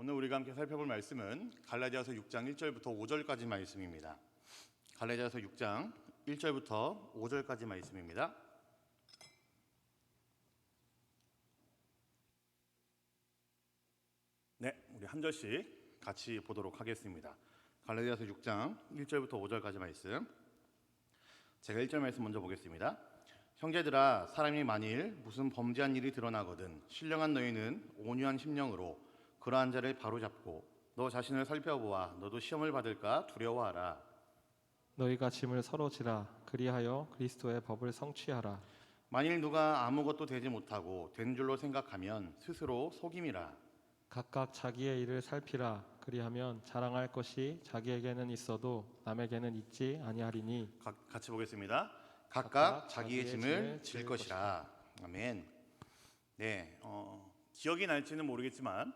오늘 우리가 함께 살펴볼 말씀은 갈라디아서 6장 1절부터 5절까지 말씀입니다. 갈라디아서 6장 1절부터 5절까지 말씀입니다. 네, 우리 한 절씩 같이 보도록 하겠습니다. 갈라디아서 6장 1절부터 5절까지 말씀. 제가 1절 말씀 먼저 보겠습니다. 형제들아, 사람이 만일 무슨 범죄한 일이 드러나거든 신령한 너희는 온유한 심령으로 그러한 자를 바로잡고 너 자신을 살펴보아 너도 시험을 받을까 두려워하라. 너희가 짐을 서로 지라. 그리하여 그리스도의 법을 성취하라. 만일 누가 아무것도 되지 못하고 된 줄로 생각하면 스스로 속임이라. 각각 자기의 일을 살피라. 그리하면 자랑할 것이 자기에게는 있어도 남에게는 있지 아니하리니. 같이 보겠습니다. 각각 자기의 짐을 질 것이라. 아멘. 네, 기억이 날지는 모르겠지만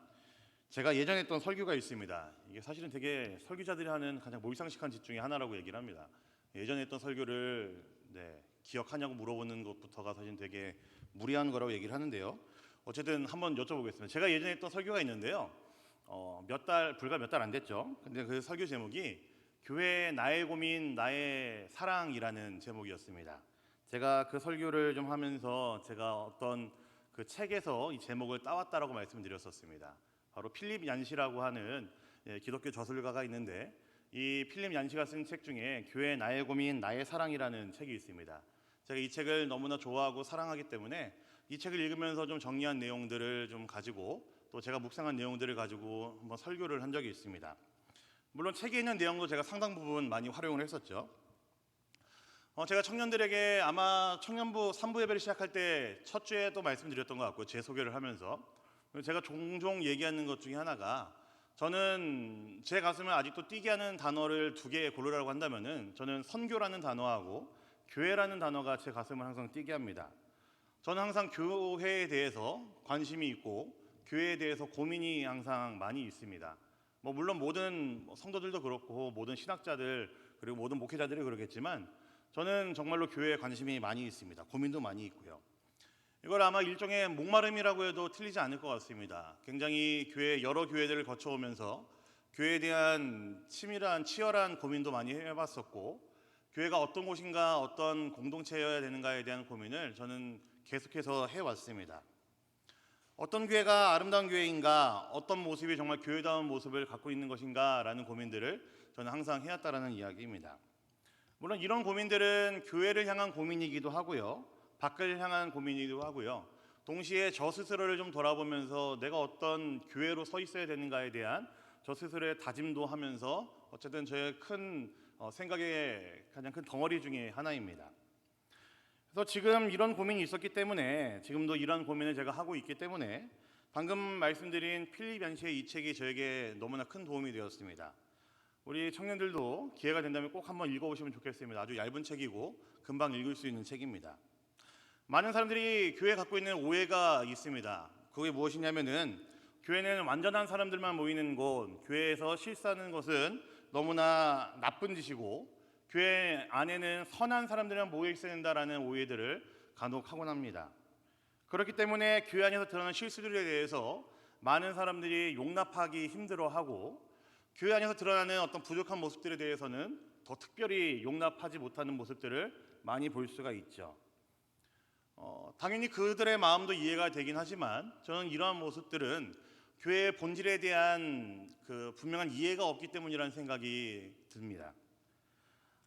제가 예전에 했던 설교가 있습니다. 이게 사실은 되게 설교자들이 하는 가장 몰상식한 짓 중에 하나라고 얘기를 합니다. 예전에 했던 설교를 기억하냐고 물어보는 것부터가 사실 되게 무리한 거라고 얘기를 하는데요. 어쨌든 한번 여쭤보겠습니다. 제가 예전에 했던 설교가 있는데요. 불과 몇 달 안 됐죠. 근데 그 설교 제목이 교회 나의 고민 나의 사랑이라는 제목이었습니다. 제가 그 설교를 좀 하면서 제가 어떤 그 책에서 이 제목을 따왔다라고 말씀드렸었습니다. 바로 필립 얀시라고 하는 기독교 저술가가 있는데 이 필립 얀시가 쓴 책 중에 교회 나의 고민 나의 사랑이라는 책이 있습니다. 제가 이 책을 너무나 좋아하고 사랑하기 때문에 이 책을 읽으면서 좀 정리한 내용들을 좀 가지고 또 제가 묵상한 내용들을 가지고 한번 설교를 한 적이 있습니다. 물론 책에 있는 내용도 제가 상당 부분 많이 활용을 했었죠. 제가 청년들에게 아마 청년부 3부 예배를 시작할 때 첫 주에도 말씀드렸던 것 같고 제 소개를 하면서 제가 종종 얘기하는 것 중에 하나가 저는 제 가슴을 아직도 뛰게 하는 단어를 두 개 고르라고 한다면은 저는 선교라는 단어하고 교회라는 단어가 제 가슴을 항상 뛰게 합니다. 저는 항상 교회에 대해서 관심이 있고 교회에 대해서 고민이 항상 많이 있습니다. 물론 모든 성도들도 그렇고 모든 신학자들 그리고 모든 목회자들이 그러겠지만 저는 정말로 교회에 관심이 많이 있습니다. 고민도 많이 있고요. 이걸 아마 일종의 목마름이라고 해도 틀리지 않을 것 같습니다. 굉장히 여러 교회들을 거쳐오면서 교회에 대한 치열한 고민도 많이 해봤었고 교회가 어떤 곳인가 어떤 공동체여야 되는가에 대한 고민을 저는 계속해서 해왔습니다. 어떤 교회가 아름다운 교회인가, 어떤 모습이 정말 교회다운 모습을 갖고 있는 것인가 라는 고민들을 저는 항상 해왔다라는 이야기입니다. 물론 이런 고민들은 교회를 향한 고민이기도 하고요, 밖을 향한 고민이기도 하고요, 동시에 저 스스로를 좀 돌아보면서 내가 어떤 교회로 서 있어야 되는가에 대한 저 스스로의 다짐도 하면서 어쨌든 저의 큰 생각의 가장 큰 덩어리 중에 하나입니다. 그래서 지금 이런 고민이 있었기 때문에 지금도 이런 고민을 제가 하고 있기 때문에 방금 말씀드린 필립 얀시의 이 책이 저에게 너무나 큰 도움이 되었습니다. 우리 청년들도 기회가 된다면 꼭 한번 읽어보시면 좋겠습니다. 아주 얇은 책이고 금방 읽을 수 있는 책입니다. 많은 사람들이 교회에 갖고 있는 오해가 있습니다. 그게 무엇이냐면은 교회는 완전한 사람들만 모이는 곳, 교회에서 실수하는 것은 너무나 나쁜 짓이고 교회 안에는 선한 사람들만 모여 있어야 된다라는 오해들을 간혹 하곤 합니다. 그렇기 때문에 교회 안에서 드러나는 실수들에 대해서 많은 사람들이 용납하기 힘들어하고 교회 안에서 드러나는 어떤 부족한 모습들에 대해서는 더 특별히 용납하지 못하는 모습들을 많이 볼 수가 있죠. 당연히 그들의 마음도 이해가 되긴 하지만 저는 이러한 모습들은 교회의 본질에 대한 그 분명한 이해가 없기 때문이라는 생각이 듭니다.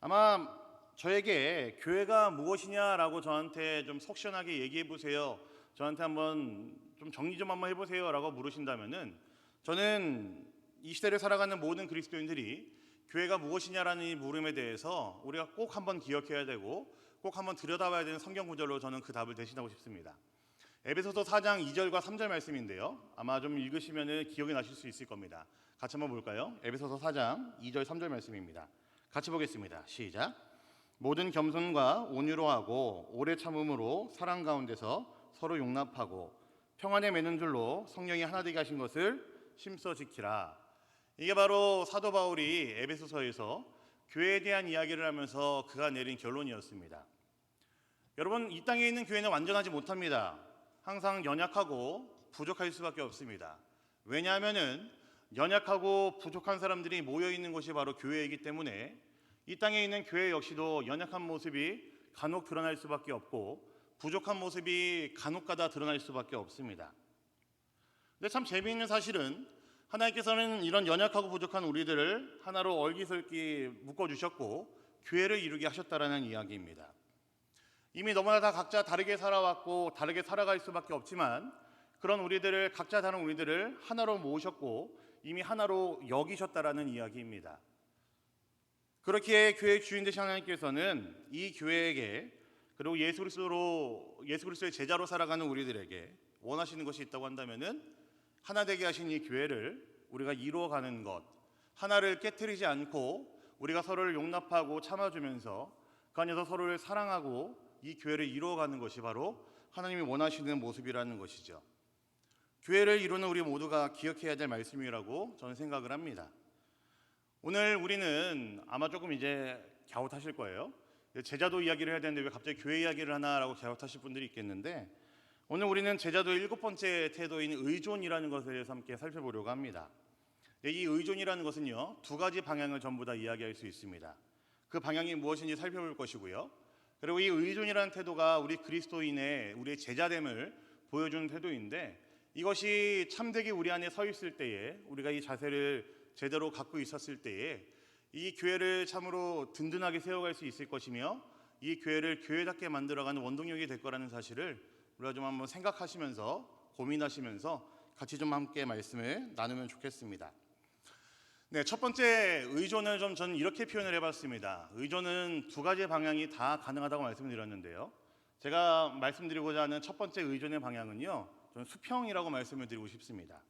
아마 저에게 교회가 무엇이냐라고 저한테 좀 속 시원하게 얘기해 보세요, 저한테 한번 좀 정리 좀 한번 해보세요 라고 물으신다면은 저는 이 시대를 살아가는 모든 그리스도인들이 교회가 무엇이냐라는 이 물음에 대해서 우리가 꼭 한번 기억해야 되고 꼭 한번 들여다봐야 되는 성경 구절로 저는 그 답을 대신하고 싶습니다. 에베소서 4장 2절과 3절 말씀인데요, 아마 좀 읽으시면 기억이 나실 수 있을 겁니다. 같이 한번 볼까요? 에베소서 4장 2절 3절 말씀입니다. 같이 보겠습니다. 시작. 모든 겸손과 온유로 하고 오래 참음으로 사랑 가운데서 서로 용납하고 평안에 매는 줄로 성령이 하나 되게 하신 것을 힘써 지키라. 이게 바로 사도 바울이 에베소서에서 교회에 대한 이야기를 하면서 그가 내린 결론이었습니다. 여러분, 이 땅에 있는 교회는 완전하지 못합니다. 항상 연약하고 부족할 수밖에 없습니다. 왜냐하면은 연약하고 부족한 사람들이 모여 있는 곳이 바로 교회이기 때문에 이 땅에 있는 교회 역시도 연약한 모습이 간혹 드러날 수밖에 없고 부족한 모습이 간혹가다 드러날 수밖에 없습니다. 근데 참 재미있는 사실은 하나님께서는 이런 연약하고 부족한 우리들을 하나로 얼기설기 묶어주셨고 교회를 이루게 하셨다라는 이야기입니다. 이미 너무나 다 각자 다르게 살아왔고 다르게 살아갈 수밖에 없지만 그런 우리들을 각자 다른 우리들을 하나로 모으셨고 이미 하나로 여기셨다라는 이야기입니다. 그렇기에 교회의 주인 되신 하나님께서는 이 교회에게 그리고 예수 그리스도의 제자로 살아가는 우리들에게 원하시는 것이 있다고 한다면은 하나 되게 하신 이 교회를 우리가 이루어가는 것, 하나를 깨트리지 않고 우리가 서로를 용납하고 참아주면서 그 안에서 서로를 사랑하고 이 교회를 이루어가는 것이 바로 하나님이 원하시는 모습이라는 것이죠. 교회를 이루는 우리 모두가 기억해야 될 말씀이라고 저는 생각을 합니다. 오늘 우리는 아마 조금 이제 갸웃하실 거예요. 제자도 이야기를 해야 되는데 왜 갑자기 교회 이야기를 하나라고 갸웃하실 분들이 있겠는데 오늘 우리는 제자도의 7번째 태도인 의존이라는 것에 대해서 함께 살펴보려고 합니다. 이 의존이라는 것은요, 두 가지 방향을 전부 다 이야기할 수 있습니다. 그 방향이 무엇인지 살펴볼 것이고요. 그리고 이 의존이라는 태도가 우리 그리스도인의 우리의 제자됨을 보여주는 태도인데 이것이 참되게 우리 안에 서 있을 때에 우리가 이 자세를 제대로 갖고 있었을 때에 이 교회를 참으로 든든하게 세워갈 수 있을 것이며 이 교회를 교회답게 만들어가는 원동력이 될 거라는 사실을 우리가 좀 한번 생각하시면서 고민하시면서 같이 좀 함께 말씀을 나누면 좋겠습니다. 네, 첫 번째 의존을 저는 이렇게 표현을 해봤습니다. 의존은 두 가지 방향이 다 가능하다고 말씀드렸는데요. 제가 말씀드리고자 하는 첫 번째 의존의 방향은요, 저는 수평이라고 말씀을 드리고 싶습니다.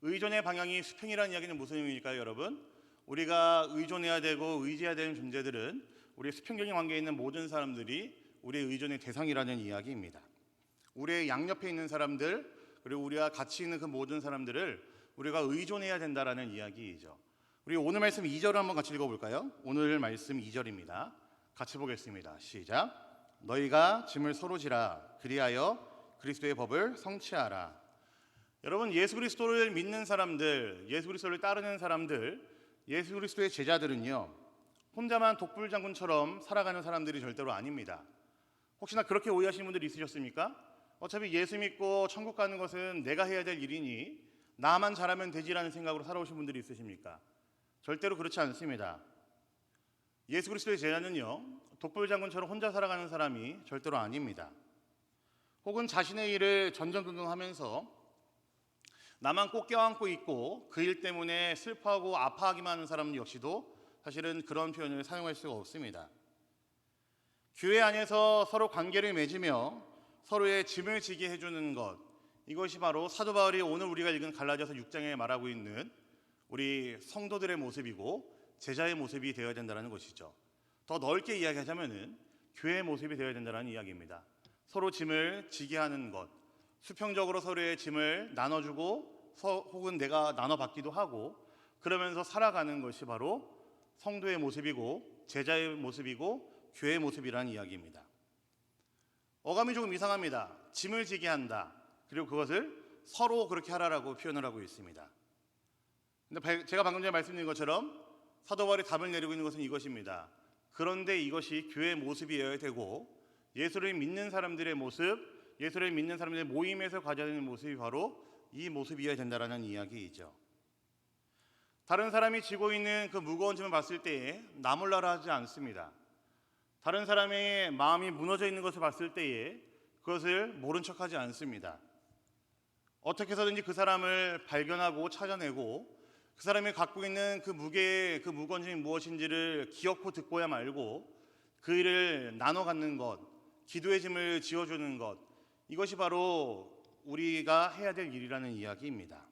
의존의 방향이 수평이라는 이야기는 무슨 의미일까요, 여러분? 우리가 의존해야 되고 의지해야 되는 존재들은 우리의 수평적인 관계에 있는 모든 사람들이 우리의 의존의 대상이라는 이야기입니다. 우리의 양옆에 있는 사람들 그리고 우리가 같이 있는 그 모든 사람들을 우리가 의존해야 된다라는 이야기이죠. 우리 오늘 말씀 2절을 한번 같이 읽어볼까요? 오늘 말씀 2절입니다. 같이 보겠습니다. 시작. 너희가 짐을 서로 지라 그리하여 그리스도의 법을 성취하라. 여러분, 예수 그리스도를 믿는 사람들, 예수 그리스도를 따르는 사람들, 예수 그리스도의 제자들은요, 혼자만 독불장군처럼 살아가는 사람들이 절대로 아닙니다. 혹시나 그렇게 오해하시는 분들이 있으셨습니까? 어차피 예수 믿고 천국 가는 것은 내가 해야 될 일이니 나만 잘하면 되지라는 생각으로 살아오신 분들이 있으십니까? 절대로 그렇지 않습니다. 예수 그리스도의 제자는요, 독불장군처럼 혼자 살아가는 사람이 절대로 아닙니다. 혹은 자신의 일을 전전긍긍하면서 나만 꼭 껴안고 있고 그 일 때문에 슬퍼하고 아파하기만 하는 사람 역시도 사실은 그런 표현을 사용할 수가 없습니다. 교회 안에서 서로 관계를 맺으며 서로의 짐을 지게 해주는 것, 이것이 바로 사도 바울이 오늘 우리가 읽은 갈라디아서 6장에 말하고 있는 우리 성도들의 모습이고 제자의 모습이 되어야 된다는 것이죠. 더 넓게 이야기하자면은 교회의 모습이 되어야 된다는 이야기입니다. 서로 짐을 지게 하는 것, 수평적으로 서로의 짐을 나눠주고 혹은 내가 나눠받기도 하고 그러면서 살아가는 것이 바로 성도의 모습이고 제자의 모습이고 교회의 모습이라는 이야기입니다. 어감이 조금 이상합니다. 짐을 지게 한다. 그리고 그것을 서로 그렇게 하라라고 표현을 하고 있습니다. 근데 제가 방금 전에 말씀드린 것처럼 사도 바울이 답을 내리고 있는 것은 이것입니다. 그런데 이것이 교회의 모습이어야 되고 예수를 믿는 사람들의 모습, 예수를 믿는 사람들의 모임에서 가져야 되는 모습이 바로 이 모습이어야 된다는 이야기이죠. 다른 사람이 지고 있는 그 무거운 짐을 봤을 때에 나 몰라라 하지 않습니다. 다른 사람의 마음이 무너져 있는 것을 봤을 때에 그것을 모른 척하지 않습니다. 어떻게 해서든지 그 사람을 발견하고 찾아내고 그 사람이 갖고 있는 그 무게의 그 무거운 짐이 무엇인지를 기어코 듣고야 말고 그 일을 나눠 갖는 것, 기도의 짐을 지어주는 것, 이것이 바로 우리가 해야 될 일이라는 이야기입니다.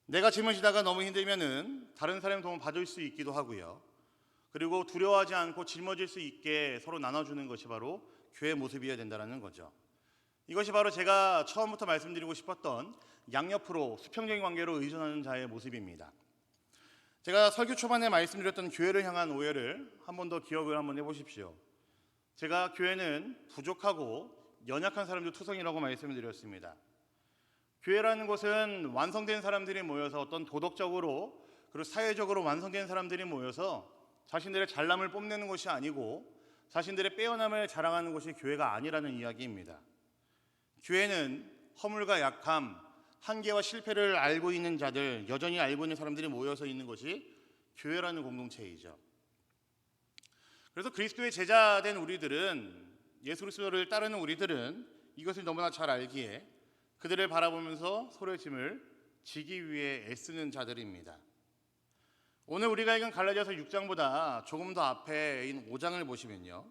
내가 짐을 지다가 너무 힘들면은 다른 사람의 도움을 받을 수 있기도 하고요. 그리고 두려워하지 않고 짊어질 수 있게 서로 나눠주는 것이 바로 교회의 모습이어야 된다는 거죠. 이것이 바로 제가 처음부터 말씀드리고 싶었던 양옆으로 수평적인 관계로 의존하는 자의 모습입니다. 제가 설교 초반에 말씀드렸던 교회를 향한 오해를 한 번 더 기억을 한번 해보십시오. 제가 교회는 부족하고 연약한 사람들 투성이라고 말씀을 드렸습니다. 교회라는 곳은 완성된 사람들이 모여서 어떤 도덕적으로 그리고 사회적으로 완성된 사람들이 모여서 자신들의 잘남을 뽐내는 곳이 아니고 자신들의 빼어남을 자랑하는 곳이 교회가 아니라는 이야기입니다. 교회는 허물과 약함, 한계와 실패를 알고 있는 자들, 여전히 알고 있는 사람들이 모여서 있는 것이 교회라는 공동체이죠. 그래서 그리스도의 제자된 우리들은, 예수 그리스도를 따르는 우리들은 이것을 너무나 잘 알기에 그들을 바라보면서 서로의 짐을 지기 위해 애쓰는 자들입니다. 오늘 우리가 읽은 갈라디아서 6장보다 조금 더 앞에 있는 5장을 보시면요,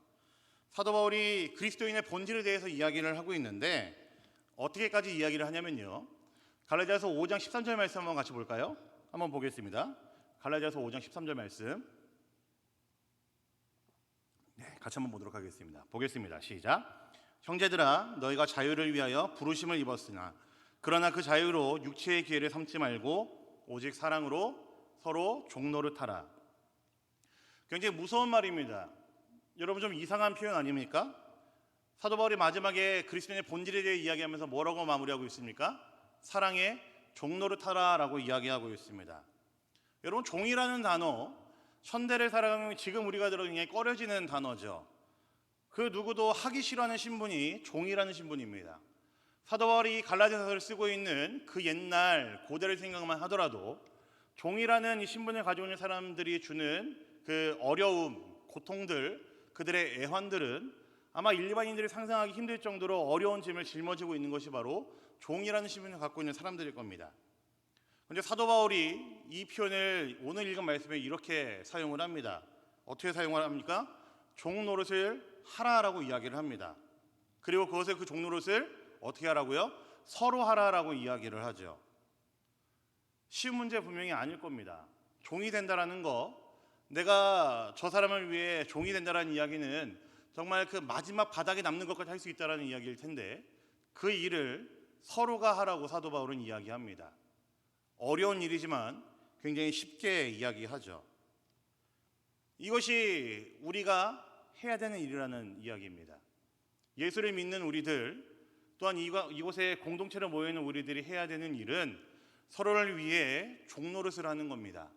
사도 바울이 그리스도인의 본질에 대해서 이야기를 하고 있는데 어떻게까지 이야기를 하냐면요, 갈라디아서 5장 13절 말씀 한번 같이 볼까요? 한번 보겠습니다. 갈라디아서 5장 13절 말씀, 같이 한번 보도록 하겠습니다. 보겠습니다. 시작. 형제들아, 너희가 자유를 위하여 부르심을 입었으나 그러나 그 자유로 육체의 기회를 삼지 말고 오직 사랑으로 서로 종노릇하라. 굉장히 무서운 말입니다. 여러분, 좀 이상한 표현 아닙니까? 사도 바울이 마지막에 그리스도인의 본질에 대해 이야기하면서 뭐라고 마무리하고 있습니까? 사랑에 종노릇하라라고 이야기하고 있습니다. 여러분, 종이라는 단어, 현대를 살아가면 지금 우리가 들어가는 꺼려지는 단어죠. 그 누구도 하기 싫어하는 신분이 종이라는 신분입니다. 사도 바울이 갈라디아서를 쓰고 있는 그 옛날 고대를 생각만 하더라도 종이라는 이 신분을 가지고 있는 사람들이 주는 그 어려움, 고통들, 그들의 애환들은 아마 일반인들이 상상하기 힘들 정도로 어려운 짐을 짊어지고 있는 것이 바로 종이라는 신분을 갖고 있는 사람들일 겁니다. 그런데 사도 바울이 이 표현을 오늘 읽은 말씀에 이렇게 사용을 합니다. 어떻게 사용을 합니까? 종노릇을 하라라고 이야기를 합니다. 그리고 그것을, 그 종노릇을 어떻게 하라고요? 서로 하라라고 이야기를 하죠. 쉬운 문제 분명히 아닐 겁니다. 종이 된다라는 거, 내가 저 사람을 위해 종이 된다라는 이야기는 정말 그 마지막 바닥에 남는 것까지 할 수 있다라는 이야기일 텐데 그 일을 서로가 하라고 사도 바울은 이야기합니다. 어려운 일이지만 굉장히 쉽게 이야기하죠. 이것이 우리가 해야 되는 일이라는 이야기입니다. 예수를 믿는 우리들, 또한 이곳에 공동체로 모여있는 우리들이 해야 되는 일은 서로를 위해 종노릇을 하는 겁니다.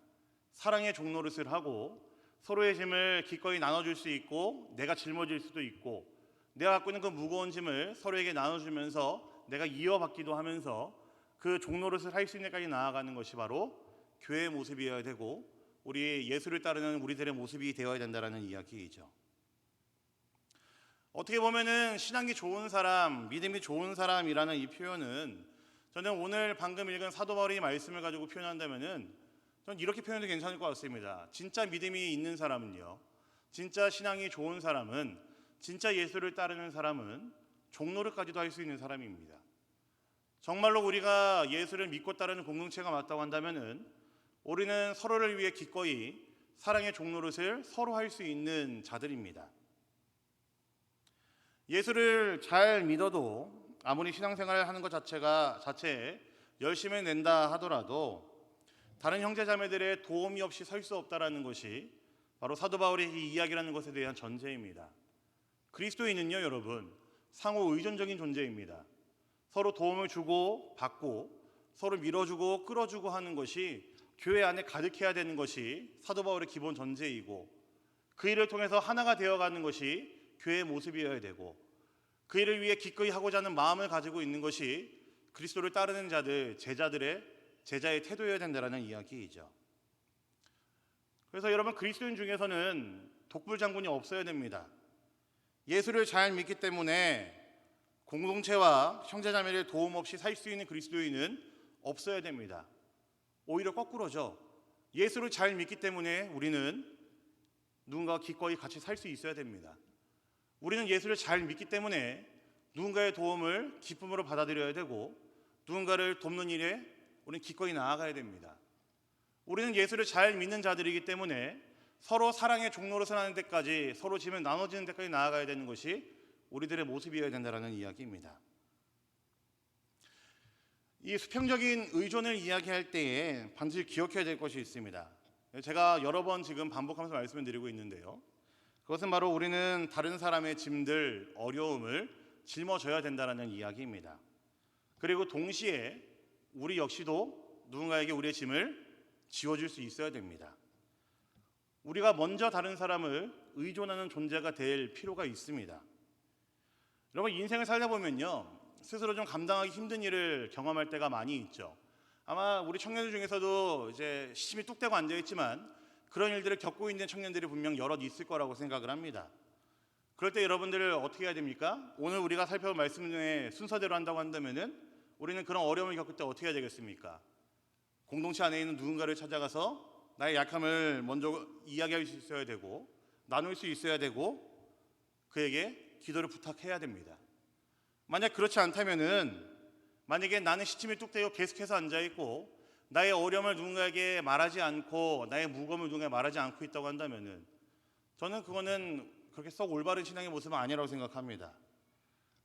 사랑의 종노릇을 하고 서로의 짐을 기꺼이 나눠줄 수 있고, 내가 짊어질 수도 있고, 내가 갖고 있는 그 무거운 짐을 서로에게 나눠주면서 내가 이어받기도 하면서 그 종노릇을 할 수 있는 데까지 나아가는 것이 바로 교회의 모습이어야 되고 우리 예수를 따르는 우리들의 모습이 되어야 된다는 이야기이죠. 어떻게 보면은 신앙이 좋은 사람, 믿음이 좋은 사람이라는 이 표현은, 저는 오늘 방금 읽은 사도 바울의 말씀을 가지고 표현한다면은 저는 이렇게 표현해도 괜찮을 것 같습니다. 진짜 믿음이 있는 사람은요, 진짜 신앙이 좋은 사람은, 진짜 예수를 따르는 사람은 종노릇까지도 할 수 있는 사람입니다. 정말로 우리가 예수를 믿고 따르는 공동체가 맞다고 한다면은 우리는 서로를 위해 기꺼이 사랑의 종노릇을 서로 할 수 있는 자들입니다. 예수를 잘 믿어도 아무리 신앙생활을 하는 것 자체에 열심히 낸다 하더라도 다른 형제자매들의 도움이 없이 설 수 없다라는 것이 바로 사도 바울의 이 이야기라는 것에 대한 전제입니다. 그리스도인은요, 여러분, 상호 의존적인 존재입니다. 서로 도움을 주고 받고 서로 밀어주고 끌어주고 하는 것이 교회 안에 가득해야 되는 것이 사도 바울의 기본 전제이고, 그 일을 통해서 하나가 되어가는 것이 교회의 모습이어야 되고, 그 일을 위해 기꺼이 하고자 하는 마음을 가지고 있는 것이 그리스도를 따르는 자들, 제자의 태도여야 된다는 이야기이죠. 그래서 여러분, 그리스도인 중에서는 독불장군이 없어야 됩니다. 예수를 잘 믿기 때문에 공동체와 형제자매를 도움 없이 살 수 있는 그리스도인은 없어야 됩니다. 오히려 거꾸로죠. 예수를 잘 믿기 때문에 우리는 누군가와 기꺼이 같이 살 수 있어야 됩니다. 우리는 예수를 잘 믿기 때문에 누군가의 도움을 기쁨으로 받아들여야 되고, 누군가를 돕는 일에 우리는 기꺼이 나아가야 됩니다. 우리는 예수를 잘 믿는 자들이기 때문에 서로 사랑의 종로릇을 하는 데까지, 서로 짐을 나눠지는 데까지 나아가야 되는 것이 우리들의 모습이어야 된다는 이야기입니다. 이 수평적인 의존을 이야기할 때에 반드시 기억해야 될 것이 있습니다. 제가 여러 번 지금 반복하면서 말씀을 드리고 있는데요, 그것은 바로 우리는 다른 사람의 짐들, 어려움을 짊어져야 된다는 이야기입니다. 그리고 동시에 우리 역시도 누군가에게 우리의 짐을 지워줄 수 있어야 됩니다. 우리가 먼저 다른 사람을 의존하는 존재가 될 필요가 있습니다. 여러분, 인생을 살다 보면요, 스스로 좀 감당하기 힘든 일을 경험할 때가 많이 있죠. 아마 우리 청년들 중에서도 이제 시침이 뚝 떼고 앉아 있지만 그런 일들을 겪고 있는 청년들이 분명 여럿 있을 거라고 생각을 합니다. 그럴 때 여러분들 어떻게 해야 됩니까? 오늘 우리가 살펴볼 말씀 중에 순서대로 한다고 한다면은 우리는 그런 어려움을 겪을 때 어떻게 해야 되겠습니까? 공동체 안에 있는 누군가를 찾아가서 나의 약함을 먼저 이야기할 수 있어야 되고, 나눌 수 있어야 되고, 그에게 기도를 부탁해야 됩니다. 만약 그렇지 않다면은, 만약에 나는 시침이 뚝 떼고 계속해서 앉아 있고 나의 어려움을 누군가에게 말하지 않고 나의 무거움을 누군가에게 말하지 않고 있다고 한다면은, 저는 그거는 그렇게 썩 올바른 신앙의 모습은 아니라고 생각합니다.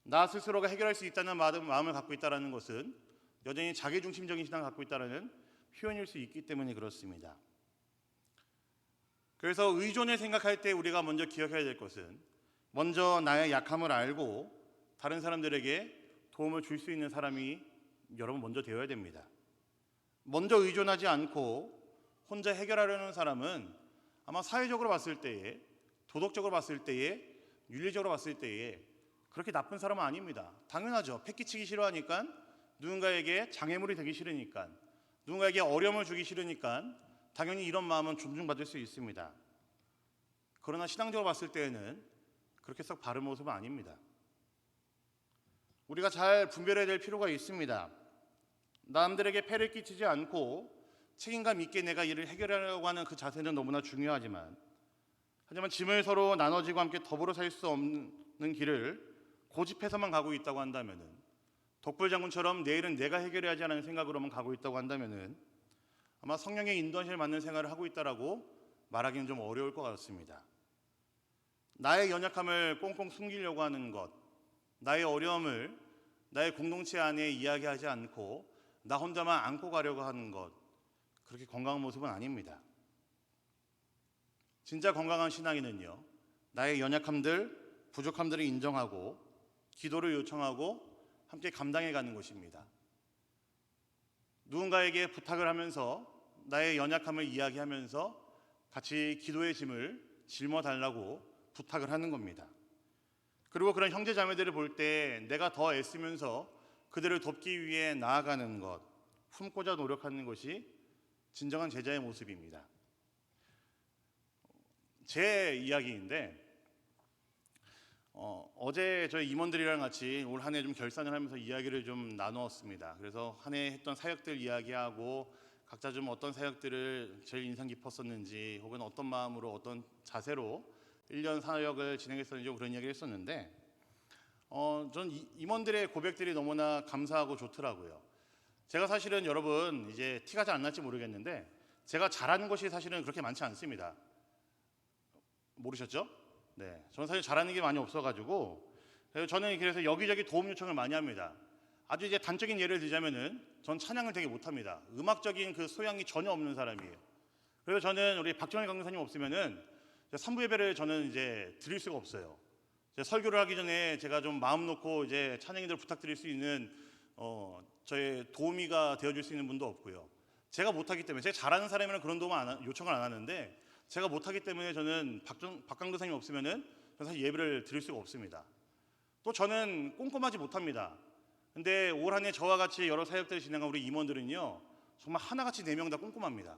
나 스스로가 해결할 수 있다는 마음을 갖고 있다는 것은 여전히 자기중심적인 신앙을 갖고 있다는 표현일 수 있기 때문에 그렇습니다. 그래서 의존을 생각할 때 우리가 먼저 기억해야 될 것은, 먼저 나의 약함을 알고 다른 사람들에게 도움을 줄 수 있는 사람이 여러분 먼저 되어야 됩니다. 먼저 의존하지 않고 혼자 해결하려는 사람은 아마 사회적으로 봤을 때에, 도덕적으로 봤을 때에, 윤리적으로 봤을 때에 그렇게 나쁜 사람은 아닙니다. 당연하죠. 패기치기 싫어하니까, 누군가에게 장애물이 되기 싫으니까, 누군가에게 어려움을 주기 싫으니까 당연히 이런 마음은 존중받을 수 있습니다. 그러나 신앙적으로 봤을 때에는 그렇게 썩 바른 모습은 아닙니다. 우리가 잘 분별해야 될 필요가 있습니다. 남들에게 폐를 끼치지 않고 책임감 있게 내가 일을 해결하려고 하는 그 자세는 너무나 중요하지만, 하지만 짐을 서로 나눠지고 함께 더불어 살 수 없는 길을 고집해서만 가고 있다고 한다면은, 독불장군처럼 내일은 내가 해결해야지 하는 생각으로만 가고 있다고 한다면은 아마 성령의 인도하심을 받는 생활을 하고 있다라고 말하기는 좀 어려울 것 같습니다. 나의 연약함을 꽁꽁 숨기려고 하는 것, 나의 어려움을 나의 공동체 안에 이야기하지 않고 나 혼자만 안고 가려고 하는 것, 그렇게 건강한 모습은 아닙니다. 진짜 건강한 신앙인은요, 나의 연약함들, 부족함들을 인정하고 기도를 요청하고 함께 감당해 가는 것입니다. 누군가에게 부탁을 하면서 나의 연약함을 이야기하면서 같이 기도의 짐을 짊어달라고 부탁을 하는 겁니다. 그리고 그런 형제 자매들을 볼 때 내가 더 애쓰면서 그들을 돕기 위해 나아가는 것, 품고자 노력하는 것이 진정한 제자의 모습입니다. 제 이야기인데, 어제 저희 임원들이랑 같이 올 한 해 좀 결산을 하면서 이야기를 좀 나누었습니다. 그래서 한 해 했던 사역들 이야기하고 각자 좀 어떤 사역들을 제일 인상 깊었었는지, 혹은 어떤 마음으로 어떤 자세로 1년 사역을 진행했었는지 그런 이야기를 했었는데, 전 임원들의 고백들이 너무나 감사하고 좋더라고요. 제가 사실은 여러분 이제 티가 잘 안 날지 모르겠는데 제가 잘하는 것이 사실은 그렇게 많지 않습니다. 모르셨죠? 네, 저는 사실 잘하는 게 많이 없어가지고 저는 그래서 여기저기 도움 요청을 많이 합니다. 아주 이제 단적인 예를 들자면은 전 찬양을 되게 못합니다. 음악적인 그 소양이 전혀 없는 사람이에요. 그래서 저는 우리 박정일 강사님 없으면은 3부 예배를 저는 이제 드릴 수가 없어요. 설교를 하기 전에 제가 좀 마음 놓고 이제 찬양인들 부탁드릴 수 있는 저의 도우미가 되어줄 수 있는 분도 없고요. 제가 못하기 때문에, 제가 잘하는 사람이면 그런 도움 요청을 안 하는데 제가 못하기 때문에 저는 박강도사님 없으면은 사실 예배를 드릴 수가 없습니다. 또 저는 꼼꼼하지 못합니다. 근데 올 한 해 저와 같이 여러 사역들을 진행한 우리 임원들은요, 정말 하나같이 4명 다 꼼꼼합니다.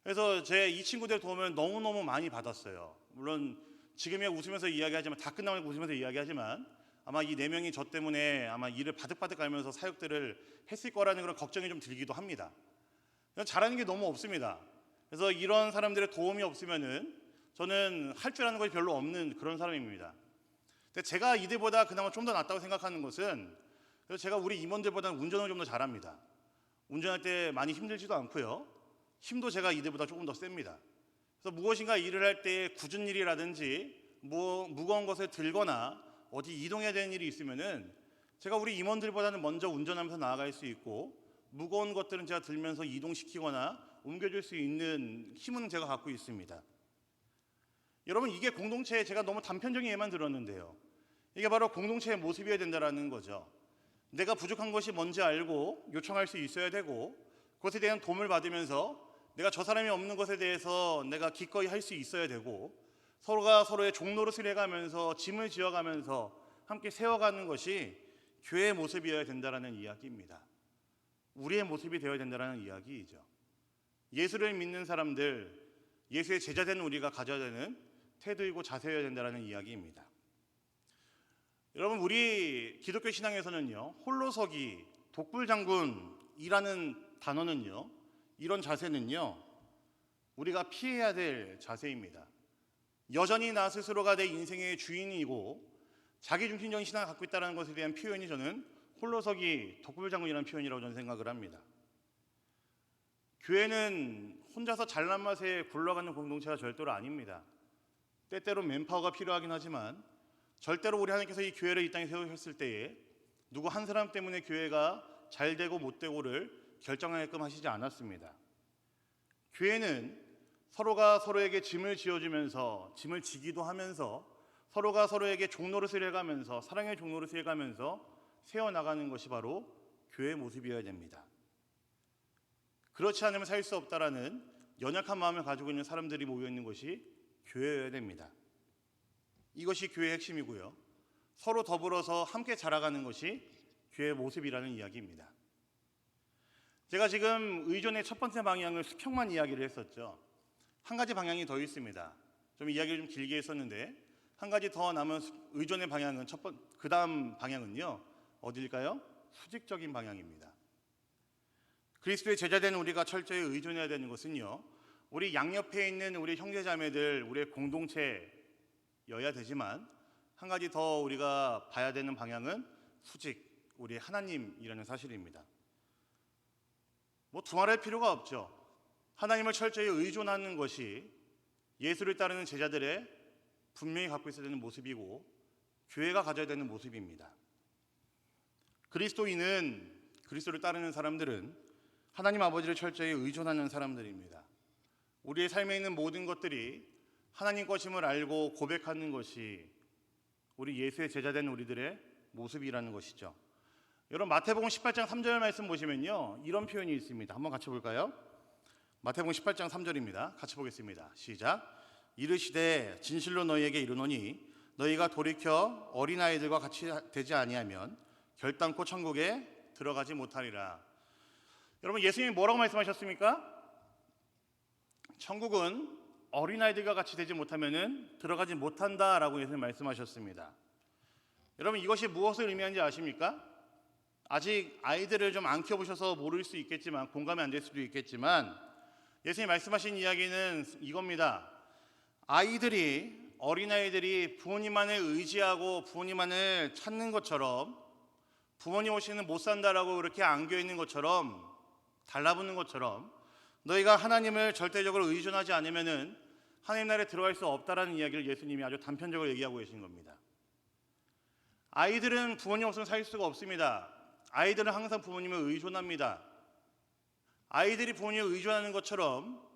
그래서 제 이 친구들의 도움을 너무너무 많이 받았어요. 물론 지금이야 웃으면서 이야기하지만, 다 끝나고 웃으면서 이야기하지만 아마 이 4명이 저 때문에 아마 일을 바득바득 알면서 사역들을 했을 거라는 그런 걱정이 좀 들기도 합니다. 잘하는 게 너무 없습니다. 그래서 이런 사람들의 도움이 없으면은 저는 할 줄 아는 것이 별로 없는 그런 사람입니다. 근데 제가 이들보다 그나마 좀 더 낫다고 생각하는 것은, 그래서 제가 우리 임원들보다는 운전을 좀 더 잘합니다. 운전할 때 많이 힘들지도 않고요. 힘도 제가 이들보다 조금 더 셉니다. 그래서 무엇인가 일을 할 때 굳은 일이라든지 무거운 것을 들거나 어디 이동해야 되는 일이 있으면은 제가 우리 임원들보다는 먼저 운전하면서 나아갈 수 있고, 무거운 것들은 제가 들면서 이동시키거나 옮겨줄 수 있는 힘은 제가 갖고 있습니다. 여러분, 이게 공동체에, 제가 너무 단편적인 예만 들었는데요, 이게 바로 공동체의 모습이어야 된다는 거죠. 내가 부족한 것이 뭔지 알고 요청할 수 있어야 되고, 그것에 대한 도움을 받으면서 내가 저 사람이 없는 것에 대해서 내가 기꺼이 할 수 있어야 되고, 서로가 서로의 종노릇을 해가면서 짐을 지어가면서 함께 세워가는 것이 교회의 모습이어야 된다는 이야기입니다. 우리의 모습이 되어야 된다는 이야기이죠. 예수를 믿는 사람들, 예수의 제자된 우리가 가져야 되는 태도이고 자세여야 된다는 이야기입니다. 여러분, 우리 기독교 신앙에서는요, 홀로서기, 독불장군이라는 단어는요, 이런 자세는요, 우리가 피해야 될 자세입니다. 여전히 나 스스로가 내 인생의 주인이고 자기중심적인 신앙을 갖고 있다는 것에 대한 표현이 저는 홀로서기, 독불장군이라는 표현이라고 저는 생각을 합니다. 교회는 혼자서 잘난 맛에 굴러가는 공동체가 절대로 아닙니다. 때때로 맨파워가 필요하긴 하지만 절대로 우리 하나님께서 이 교회를 이 땅에 세우셨을 때에 누구 한 사람 때문에 교회가 잘 되고 못 되고를 결정하게끔 하시지 않았습니다. 교회는 서로가 서로에게 짐을 지어주면서, 짐을 지기도 하면서, 서로가 서로에게 종노릇을 해가면서, 사랑의 종노릇을 해가면서 세워나가는 것이 바로 교회의 모습이어야 됩니다. 그렇지 않으면 살 수 없다라는 연약한 마음을 가지고 있는 사람들이 모여있는 것이 교회여야 됩니다. 이것이 교회의 핵심이고요, 서로 더불어서 함께 자라가는 것이 교회의 모습이라는 이야기입니다. 제가 지금 의존의 첫 번째 방향을 수평만 이야기를 했었죠. 한 가지 방향이 더 있습니다. 좀 이야기를 좀 길게 했었는데 한 가지 더 남은 의존의 방향은 그 다음 방향은요, 어디일까요? 수직적인 방향입니다. 그리스도의 제자된 우리가 철저히 의존해야 되는 것은요, 우리 양옆에 있는 우리 형제자매들, 우리의 공동체여야 되지만 한 가지 더 우리가 봐야 되는 방향은 수직, 우리 하나님이라는 사실입니다. 두말할 필요가 없죠. 하나님을 철저히 의존하는 것이 예수를 따르는 제자들의 분명히 갖고 있어야 되는 모습이고 교회가 가져야 되는 모습입니다. 그리스도인은, 그리스도를 따르는 사람들은 하나님 아버지를 철저히 의존하는 사람들입니다. 우리의 삶에 있는 모든 것들이 하나님 것임을 알고 고백하는 것이 우리 예수의 제자된 우리들의 모습이라는 것이죠. 여러분, 마태복음 18장 3절 말씀 보시면요, 이런 표현이 있습니다. 한번 같이 볼까요? 마태복음 18장 3절입니다. 같이 보겠습니다. 시작. 이르시되 진실로 너희에게 이르노니 너희가 돌이켜 어린아이들과 같이 되지 아니하면 결단코 천국에 들어가지 못하리라. 여러분, 예수님이 뭐라고 말씀하셨습니까? 천국은 어린아이들과 같이 되지 못하면 들어가지 못한다라고 예수님 말씀하셨습니다. 여러분, 이것이 무엇을 의미하는지 아십니까? 아직 아이들을 좀 안 키워보셔서 모를 수 있겠지만, 공감이 안 될 수도 있겠지만, 예수님이 말씀하신 이야기는 이겁니다. 아이들이, 어린아이들이 부모님만을 의지하고 부모님만을 찾는 것처럼, 부모님 없이는 못 산다라고 그렇게 안겨있는 것처럼, 달라붙는 것처럼 너희가 하나님을 절대적으로 의존하지 않으면은 하나님 나라에 들어갈 수 없다라는 이야기를 예수님이 아주 단편적으로 얘기하고 계신 겁니다. 아이들은 부모님 없으면 살 수가 없습니다. 아이들은 항상 부모님을 의존합니다. 아이들이 부모님을 의존하는 것처럼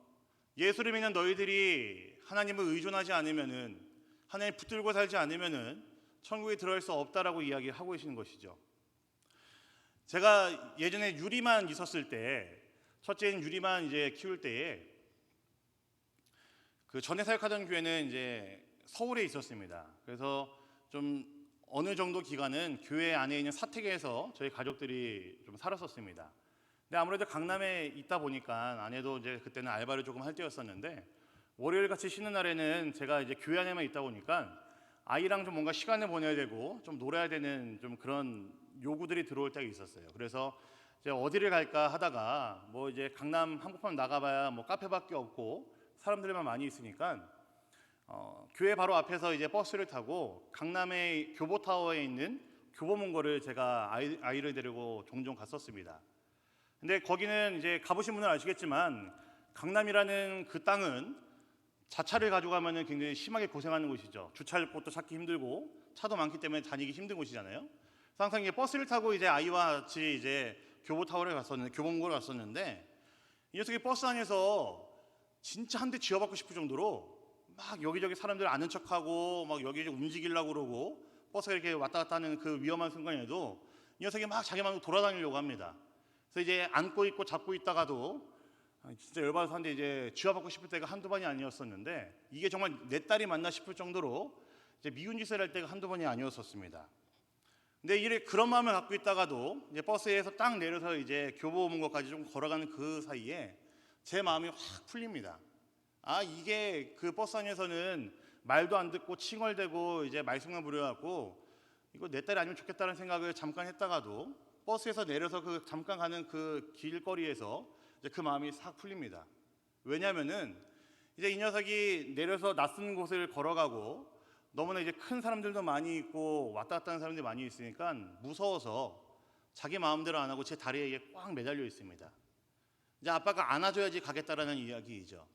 예수를 믿는 너희들이 하나님을 의존하지 않으면은, 하나님 붙들고 살지 않으면은 천국에 들어갈 수 없다라고 이야기하고 계시는 것이죠. 제가 예전에 유리만 있었을 때, 첫째인 유리만 이제 키울 때에 그 전에 사역하던 교회는 이제 서울에 있었습니다. 그래서 좀 어느 정도 기간은 교회 안에 있는 사택에서 저희 가족들이 좀 살았었습니다. 근데 아무래도 강남에 있다 보니까 아내도 이제 그때는 알바를 조금 할 때였었는데 월요일 같이 쉬는 날에는 제가 이제 교회 안에만 있다 보니까 아이랑 좀 뭔가 시간을 보내야 되고 좀 놀아야 되는 좀 그런 요구들이 들어올 때가 있었어요. 그래서 이제 어디를 갈까 하다가 뭐 이제 강남 한복판 나가봐야 뭐 카페밖에 없고 사람들만 많이 있으니까 교회 바로 앞에서 이제 버스를 타고 강남의 교보타워에 있는 교보문고를 제가 아이를 데리고 종종 갔었습니다. 근데 거기는 이제 가보신 분은 아시겠지만 강남이라는 그 땅은 자차를 가지고 가면은 굉장히 심하게 고생하는 곳이죠. 주차할 곳도 찾기 힘들고 차도 많기 때문에 다니기 힘든 곳이잖아요. 그래서 항상 이제 버스를 타고 이제 아이와 같이 이제 교보타워를 갔었는데, 교보문고를 갔었는데 이 녀석이 버스 안에서 진짜 한 대 쥐어받고 싶을 정도로 막 여기저기 사람들 아는 척하고 막 여기저기 움직이려고 그러고 버스가 이렇게 왔다 갔다 하는 그 위험한 순간에도 이 이 녀석이 막 자기 마음대로 돌아다니려고 합니다. 그래서 이제 안고 있고 잡고 있다가도 진짜 열받아서 한데 이제 쥐어받고 싶을 때가 한두 번이 아니었었는데, 이게 정말 내 딸이 맞나 싶을 정도로 이제 미운 짓을 할 때가 한두 번이 아니었었습니다. 근데 이래 그런 마음을 갖고 있다가도 이제 버스에서 딱 내려서 이제 교보문고까지 좀 걸어가는 그 사이에 제 마음이 확 풀립니다. 이게 그 버스 안에서는 말도 안 듣고 칭얼대고 이제 말썽만 부려갖고 이거 내 딸이 아니면 좋겠다는 생각을 잠깐 했다가도 버스에서 내려서 그 잠깐 가는 그 길거리에서 이제 그 마음이 싹 풀립니다. 왜냐하면은 이제 이 녀석이 내려서 낯선 곳을 걸어가고 너무나 이제 큰 사람들도 많이 있고 왔다 갔다 하는 사람들이 많이 있으니까 무서워서 자기 마음대로 안 하고 제 다리에 꽉 매달려 있습니다. 이제 아빠가 안아줘야지 가겠다라는 이야기이죠.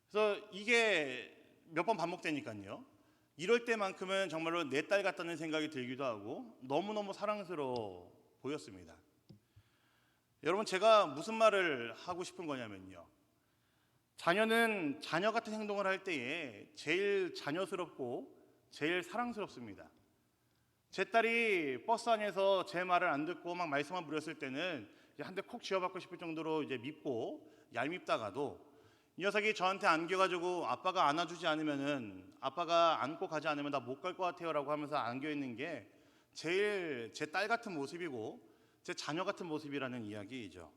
그래서 이게 몇 번 반복되니까요. 이럴 때만큼은 정말로 내 딸 같다는 생각이 들기도 하고 너무너무 사랑스러워 보였습니다. 여러분, 제가 무슨 말을 하고 싶은 거냐면요. 자녀는 자녀 같은 행동을 할 때에 제일 자녀스럽고 제일 사랑스럽습니다. 제 딸이 버스 안에서 제 말을 안 듣고 막 말썽만 부렸을 때는 한 대 콕 쥐어받고 싶을 정도로 이제 밉고 얄밉다가도 이 녀석이 저한테 안겨가지고 아빠가 안아주지 않으면은, 아빠가 안고 가지 않으면 나 못 갈 것 같아요라고 하면서 안겨 있는 게 제일 제 딸 같은 모습이고 제 자녀 같은 모습이라는 이야기이죠.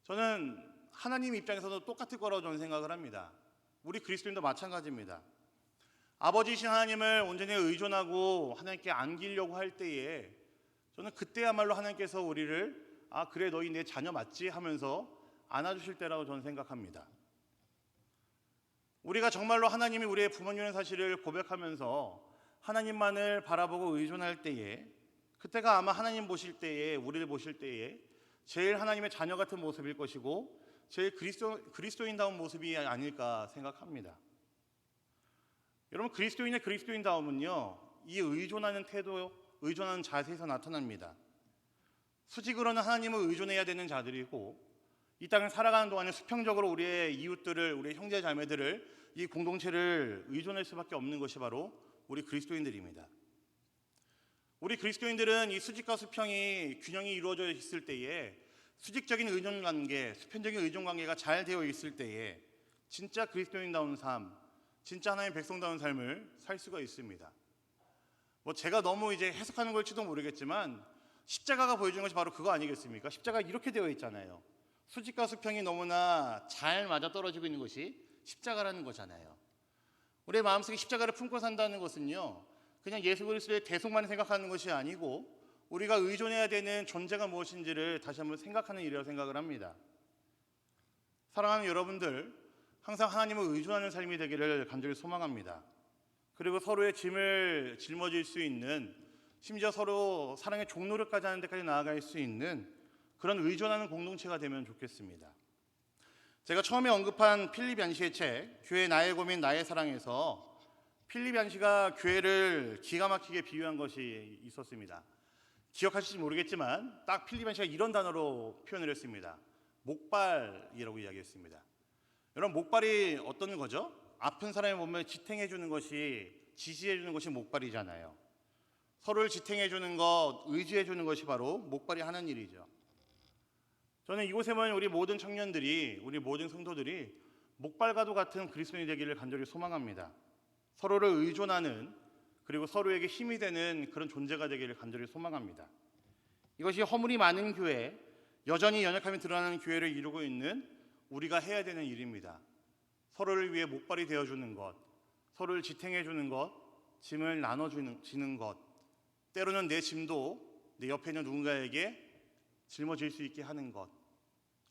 저는 하나님 입장에서도 똑같을 거라고 저는 생각을 합니다. 우리 그리스도인도 마찬가지입니다. 아버지이신 하나님을 온전히 의존하고 하나님께 안기려고 할 때에 저는 그때야말로 하나님께서 우리를 그래 너희 내 자녀 맞지? 하면서 안아주실 때라고 저는 생각합니다. 우리가 정말로 하나님이 우리의 부모님의 사실을 고백하면서 하나님만을 바라보고 의존할 때에, 그때가 아마 하나님 보실 때에, 우리를 보실 때에 제일 하나님의 자녀 같은 모습일 것이고 제일 그리스도인다운 모습이 아닐까 생각합니다. 여러분, 그리스도인의 그리스도인다움은요, 이 의존하는 태도, 의존하는 자세에서 나타납니다. 수직으로는 하나님을 의존해야 되는 자들이고 이 땅을 살아가는 동안에 수평적으로 우리의 이웃들을, 우리의 형제 자매들을, 이 공동체를 의존할 수밖에 없는 것이 바로 우리 그리스도인들입니다. 우리 그리스도인들은 이 수직과 수평이 균형이 이루어져 있을 때에, 수직적인 의존관계, 수평적인 의존관계가 잘 되어 있을 때에 진짜 그리스도인다운 삶, 진짜 하나님의 백성다운 삶을 살 수가 있습니다. 제가 너무 이제 해석하는 걸지도 모르겠지만 십자가가 보여주는 것이 바로 그거 아니겠습니까? 십자가 이렇게 되어 있잖아요. 수직과 수평이 너무나 잘 맞아떨어지고 있는 것이 십자가라는 거잖아요. 우리의 마음속에 십자가를 품고 산다는 것은요, 그냥 예수 그리스도의 대속만 생각하는 것이 아니고 우리가 의존해야 되는 존재가 무엇인지를 다시 한번 생각하는 일이라고 생각을 합니다. 사랑하는 여러분들, 항상 하나님을 의존하는 삶이 되기를 간절히 소망합니다. 그리고 서로의 짐을 짊어질 수 있는, 심지어 서로 사랑의 종노릇까지 하는 데까지 나아갈 수 있는 그런 의존하는 공동체가 되면 좋겠습니다. 제가 처음에 언급한 필립 얀시의 책 교회 나의 고민 나의 사랑에서 필립 얀시가 교회를 기가 막히게 비유한 것이 있었습니다. 기억하실지 모르겠지만 딱 필립 얀시가 이런 단어로 표현을 했습니다. 목발이라고 이야기했습니다. 여러분, 목발이 어떤 거죠? 아픈 사람의 몸을 지탱해 주는 것이, 지지해 주는 것이 목발이잖아요. 서로를 지탱해 주는 것, 의지해 주는 것이 바로 목발이 하는 일이죠. 저는 이곳에 모인 우리 모든 청년들이, 우리 모든 성도들이 목발과도 같은 그리스도인이 되기를 간절히 소망합니다. 서로를 의존하는, 그리고 서로에게 힘이 되는 그런 존재가 되기를 간절히 소망합니다. 이것이 허물이 많은 교회, 여전히 연약함이 드러나는 교회를 이루고 있는 우리가 해야 되는 일입니다. 서로를 위해 목발이 되어주는 것, 서로를 지탱해주는 것, 짐을 나눠주는 것, 때로는 내 짐도 내 옆에 있는 누군가에게 짊어질 수 있게 하는 것,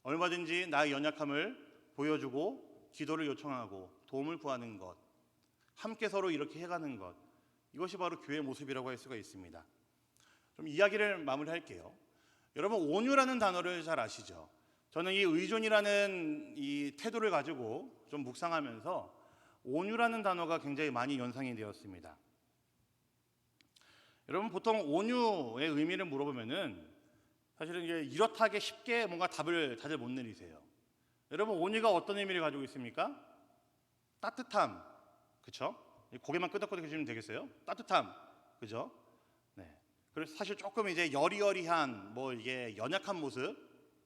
얼마든지 나의 연약함을 보여주고 기도를 요청하고 도움을 구하는 것, 함께 서로 이렇게 해가는 것, 이것이 바로 교회의 모습이라고 할 수가 있습니다. 좀 이야기를 마무리할게요. 여러분, 온유라는 단어를 잘 아시죠? 저는 이 의존이라는 이 태도를 가지고 좀 묵상하면서 온유라는 단어가 굉장히 많이 연상이 되었습니다. 여러분, 보통 온유의 의미를 물어보면은 사실은 이게 이렇다게 쉽게 뭔가 답을 다들 못 내리세요. 여러분, 온유가 어떤 의미를 가지고 있습니까? 따뜻함, 그렇죠? 고개만 끄덕끄덕 해주시면 되겠어요? 따뜻함, 그죠? 네. 그래서 사실 조금 이제 여리여리한 뭐 이게 연약한 모습,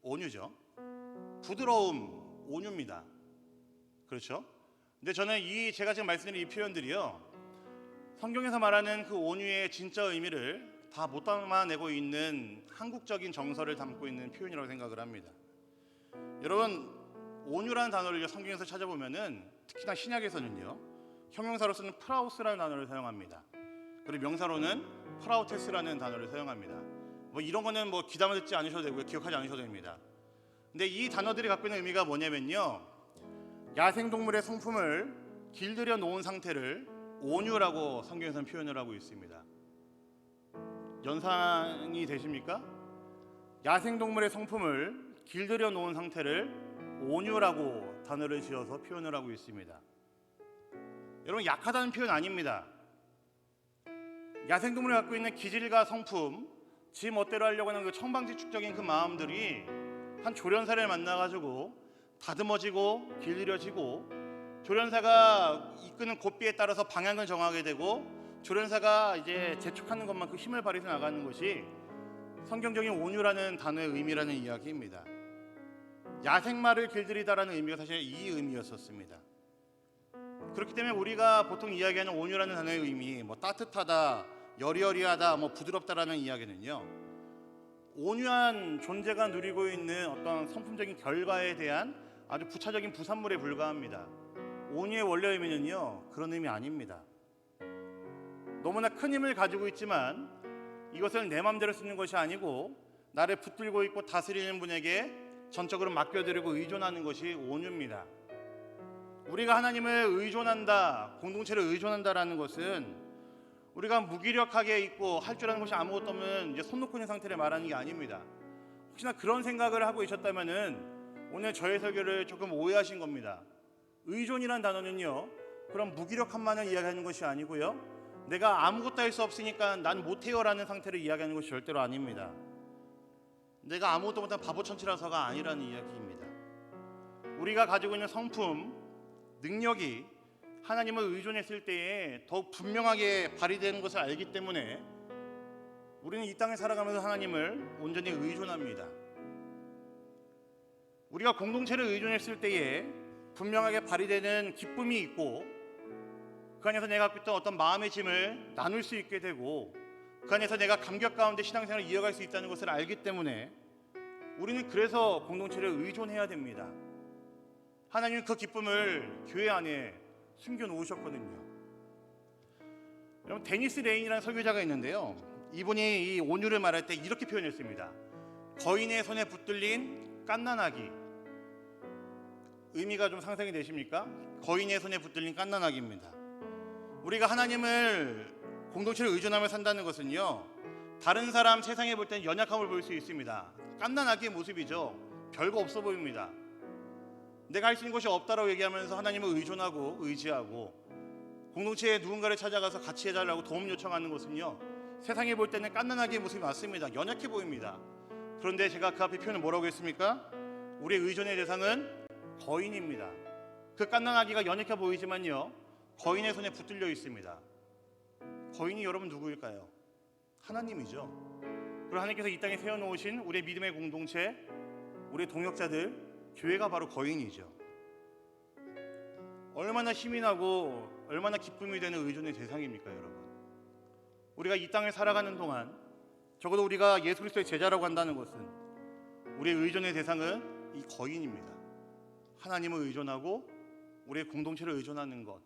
온유죠. 부드러움, 온유입니다. 그렇죠? 근데 저는 제가 지금 말씀드린 이 표현들이요, 성경에서 말하는 그 온유의 진짜 의미를 다 못 담아내고 있는 한국적인 정서를 담고 있는 표현이라고 생각을 합니다. 여러분, 온유라는 단어를 성경에서 찾아보면은 특히나 신약에서는요, 형용사로 쓰는 프라우스라는 단어를 사용합니다. 그리고 명사로는 프라우테스라는 단어를 사용합니다. 뭐 이런 거는 뭐 귀담아 듣지 않으셔도 되고요, 기억하지 않으셔도 됩니다. 근데 이 단어들이 갖고 있는 의미가 뭐냐면요, 야생동물의 성품을 길들여 놓은 상태를 온유라고 성경에서는 표현을 하고 있습니다. 연상이 되십니까? 야생동물의 성품을 길들여 놓은 상태를 온유라고 단어를 지어서 표현을 하고 있습니다. 여러분, 약하다는 표현 아닙니다. 야생동물이 갖고 있는 기질과 성품, 지 멋대로 하려고 하는 그 청방지축적인 그 마음들이 한 조련사를 만나가지고 다듬어지고 길들여지고, 조련사가 이끄는 고삐에 따라서 방향을 정하게 되고, 조련사가 이제 재촉하는 것만큼 힘을 발휘해서 나가는 것이 성경적인 온유라는 단어의 의미라는 이야기입니다. 야생마를 길들이다라는 의미가 사실 이 의미였었습니다. 그렇기 때문에 우리가 보통 이야기하는 온유라는 단어의 의미, 뭐 따뜻하다, 여리여리하다, 뭐 부드럽다라는 이야기는요, 온유한 존재가 누리고 있는 어떤 성품적인 결과에 대한 아주 부차적인 부산물에 불과합니다. 온유의 원래 의미는요, 그런 의미 아닙니다. 너무나 큰 힘을 가지고 있지만 이것을 내 마음대로 쓰는 것이 아니고 나를 붙들고 있고 다스리는 분에게 전적으로 맡겨드리고 의존하는 것이 온유입니다. 우리가 하나님을 의존한다, 공동체를 의존한다라는 것은 우리가 무기력하게 있고 할 줄 아는 것이 아무것도 없는 이제 손 놓고 있는 상태를 말하는 게 아닙니다. 혹시나 그런 생각을 하고 계셨다면은 오늘 저의 설교를 조금 오해하신 겁니다. 의존이란 단어는요, 그런 무기력함만을 이야기하는 것이 아니고요, 내가 아무것도 할 수 없으니까 난 못해요라는 상태를 이야기하는 것이 절대로 아닙니다. 내가 아무것도 못한 바보천치라서가 아니라는 이야기입니다. 우리가 가지고 있는 성품, 능력이 하나님을 의존했을 때에 더욱 분명하게 발휘되는 것을 알기 때문에 우리는 이 땅에 살아가면서 하나님을 온전히 의존합니다. 우리가 공동체를 의존했을 때에 분명하게 발휘되는 기쁨이 있고, 그 안에서 내가 갖고 있던 어떤 마음의 짐을 나눌 수 있게 되고, 그 안에서 내가 감격 가운데 신앙생활을 이어갈 수 있다는 것을 알기 때문에 우리는 그래서 공동체를 의존해야 됩니다. 하나님은 그 기쁨을 교회 안에 숨겨놓으셨거든요. 여러분, 데니스 레인이라는 설교자가 있는데요, 이분이 이 온유를 말할 때 이렇게 표현했습니다. 거인의 손에 붙들린 갓난아기. 의미가 좀 상상이 되십니까? 거인의 손에 붙들린 갓난아기입니다. 우리가 하나님을 공동체를 의존하며 산다는 것은요, 다른 사람 세상에 볼 때는 연약함을 볼 수 있습니다. 갓난아기의 모습이죠. 별거 없어 보입니다. 내가 할 수 있는 것이 없다라고 얘기하면서 하나님을 의존하고 의지하고 공동체에 누군가를 찾아가서 같이 해달라고 도움 요청하는 것은요, 세상에 볼 때는 갓난아기의 모습이 맞습니다. 연약해 보입니다. 그런데 제가 그 앞에 표현을 뭐라고 했습니까? 우리의 의존의 대상은 거인입니다. 그 갓난아기가 연약해 보이지만요, 거인의 손에 붙들려 있습니다. 거인이 여러분 누구일까요? 하나님이죠. 그리고 하나님께서 이 땅에 세워놓으신 우리의 믿음의 공동체, 우리의 동역자들, 교회가 바로 거인이죠. 얼마나 힘이 나고 얼마나 기쁨이 되는 의존의 대상입니까, 여러분? 우리가 이 땅을 살아가는 동안 적어도 우리가 예수 그리스도의 제자라고 한다는 것은 우리의 의존의 대상은 이 거인입니다. 하나님을 의존하고 우리의 공동체를 의존하는 것.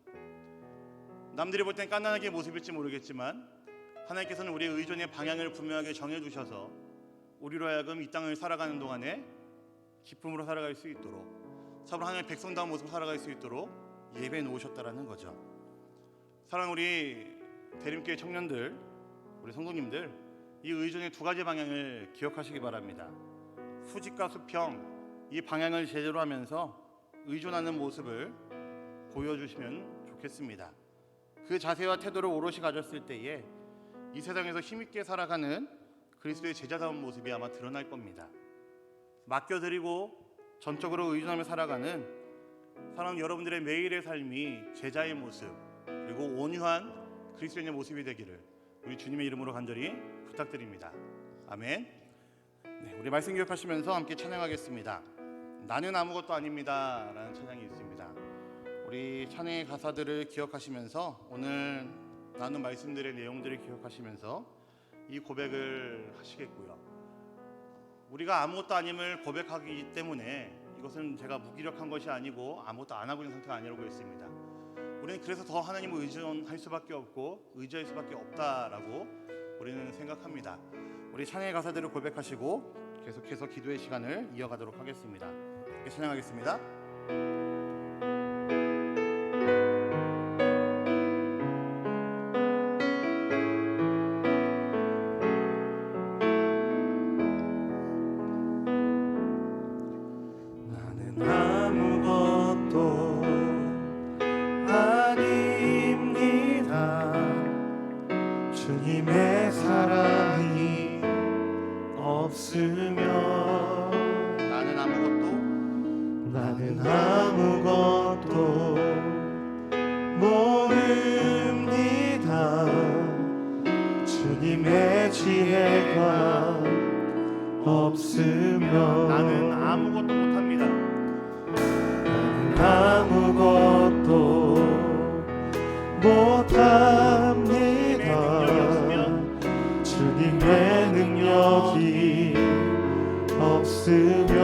남들이 볼 땐 깐난하게 모습일지 모르겠지만 하나님께서는 우리의 의존의 방향을 분명하게 정해주셔서 우리로 하여금 이 땅을 살아가는 동안에 기쁨으로 살아갈 수 있도록, 참으로 하나님의 백성다운 모습으로 살아갈 수 있도록 예배해 놓으셨다라는 거죠. 사랑하는 우리 대림교회 청년들, 우리 성도님들, 이 의존의 두 가지 방향을 기억하시기 바랍니다. 수직과 수평, 이 방향을 제대로 하면서 의존하는 모습을 보여주시면 좋겠습니다. 그 자세와 태도를 오롯이 가졌을 때에 이 세상에서 힘있게 살아가는 그리스도의 제자다운 모습이 아마 드러날 겁니다. 맡겨드리고 전적으로 의존하며 살아가는 사랑하는 여러분들의 매일의 삶이 제자의 모습, 그리고 온유한 그리스도인의 모습이 되기를 우리 주님의 이름으로 간절히 부탁드립니다. 아멘. 네, 우리 말씀 기억하시면서 함께 찬양하겠습니다. 나는 아무것도 아닙니다 라는 찬양이 있습니다. 우리 찬양의 가사들을 기억하시면서 오늘 나눈 말씀들의 내용들을 기억하시면서 이 고백을 하시겠고요. 우리가 아무것도 아님을 고백하기 때문에 이것은 제가 무기력한 것이 아니고 아무것도 안 하고 있는 상태가 아니라고 했습니다. 우리는 그래서 더 하나님을 의존할 수밖에 없고 의지할 수밖에 없다라고 우리는 생각합니다. 우리 찬양의 가사들을 고백하시고 계속해서 기도의 시간을 이어가도록 하겠습니다. 찬양하겠습니다. 주님의 사랑이 없으면 나는 아무것도 모릅니다. 주님의 지혜가 없으면 나는 아무것도 못합니다. 아무것도 못합니다. 주님의 능력이 없으면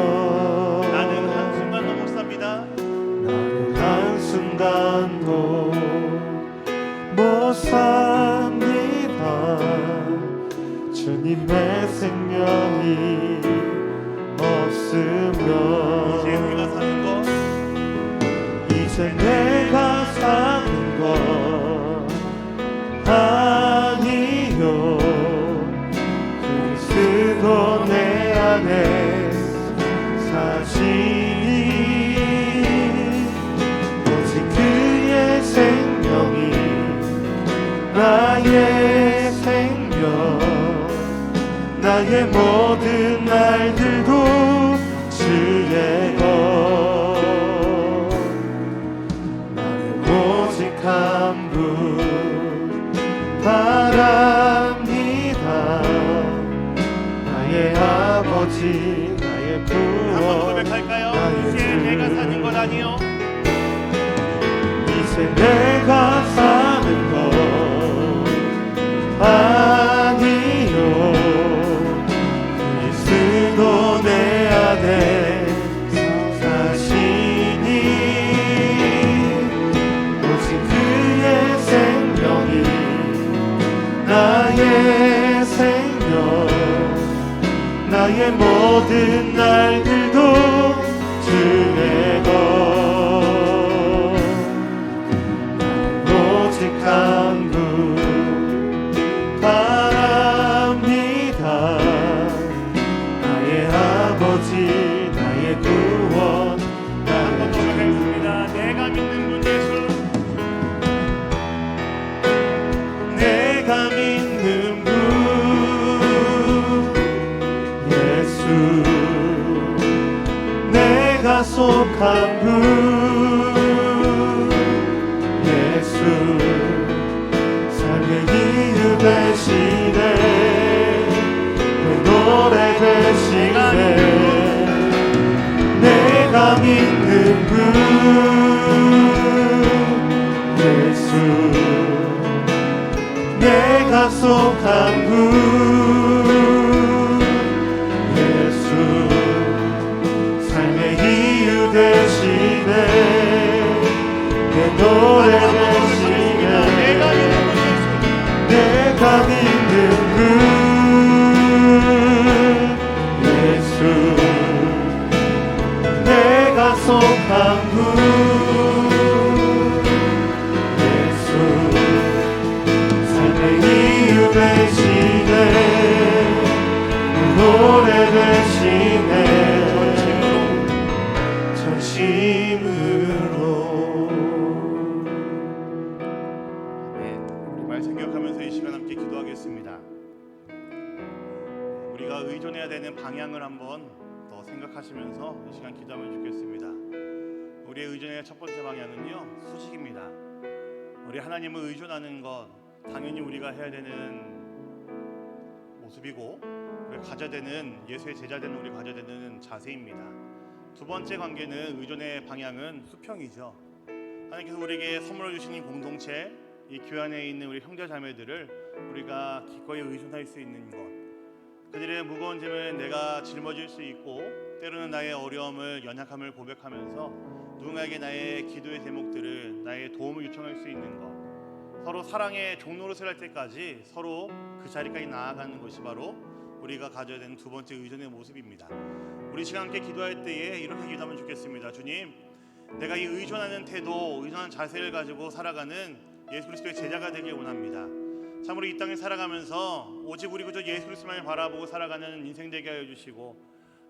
나는 한순간도 못 삽니다. 나는 한순간도 못 삽니다. 주님의 생명이 없으면 이제 내가 사는 것 아니요 그리스도 내 안에 사시니 오직 그의 생명이 나의 생명 나의 모든 날들도 주의 것 나는 오직 한 분 바랍니다. 나의 아버지 나의 한번 구원 고백할까요? 이제 내가 사는 것 아니요 이제 내가 사는 것 아니요 그리스도 내 안에 사시니 오직 그의 생명이 나의 생명 나의 모든 날들도 주의 것 나는 오직 한 분 바랍니다. 나의 아버지 나의 구원 한번 더 고백하겠습니다. 내가 믿는 분 예수 내가 믿는 분 예수 내가 속한 분 예수 삶의 이유 되시네 내 노래 되시네 내가 믿는 분 예수 내가 속한 분 예수 삶의 이유 되시네 내 노래 되시네 내가 믿는 분 예수 내가 속한 분 예수 삶의 이유 되시네 노래 되시네 전심으로 우리 말씀 기억하면서 이 시간 함께 기도하겠습니다. 우리가 의존해야 되는 방향을 한번 더 생각하시면서 이 시간 기도하면 좋겠습니다. 우리의 의존의 첫 번째 방향은요 수직입니다. 우리 하나님을 의존하는 것 당연히 우리가 해야 되는 모습이고 우리 가져야 되는 예수의 제자 되는 우리 가져야 되는 자세입니다. 두 번째 관계는 의존의 방향은 수평이죠. 하나님께서 우리에게 선물을 주신 이 공동체, 이 교회 안에 있는 우리 형제 자매들을 우리가 기꺼이 의존할 수 있는 것, 그들의 무거운 짐을 내가 짊어질 수 있고 때로는 나의 어려움을 연약함을 고백하면서 누군가에게 나의 기도의 제목들을 나의 도움을 요청할 수 있는 것, 서로 사랑의 종로릇을 할 때까지 서로 그 자리까지 나아가는 것이 바로 우리가 가져야 되는 두 번째 의존의 모습입니다. 우리 시간 함께 기도할 때에 이렇게 기도하면 좋겠습니다. 주님, 내가 이 의존하는 태도, 의존하는 자세를 가지고 살아가는 예수 그리스도의 제자가 되길 원합니다. 참으로 이 땅에 살아가면서 오직 우리 그저 예수 그리스도만을 바라보고 살아가는 인생 되게 하여 주시고,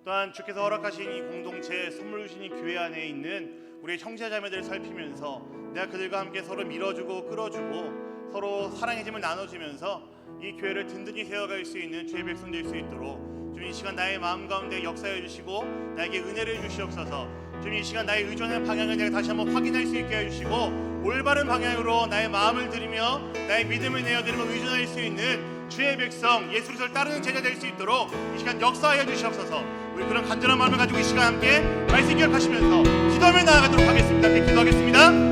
또한 주께서 허락하신 이 공동체, 선물 주신 이 교회 안에 있는 우리의 형제 자매들을 살피면서 내가 그들과 함께 서로 밀어주고 끌어주고 서로 사랑의 짐을 나눠주면서 이 교회를 든든히 세워갈 수 있는 주의 백성 될 수 있도록 주님 이 시간 나의 마음 가운데 역사해 주시고 나에게 은혜를 주시옵소서. 주님 이 시간 나의 의존의 방향을 내가 다시 한번 확인할 수 있게 해주시고 올바른 방향으로 나의 마음을 들이며 나의 믿음을 내어드리며 의존할 수 있는 주의 백성, 예수 그리스도를 따르는 제자 될 수 있도록 이 시간 역사하여 주시옵소서. 우리 그런 간절한 마음을 가지고 이 시간 함께 말씀 기억하시면서 기도하며 나아가도록 하겠습니다. 함께 기도하겠습니다.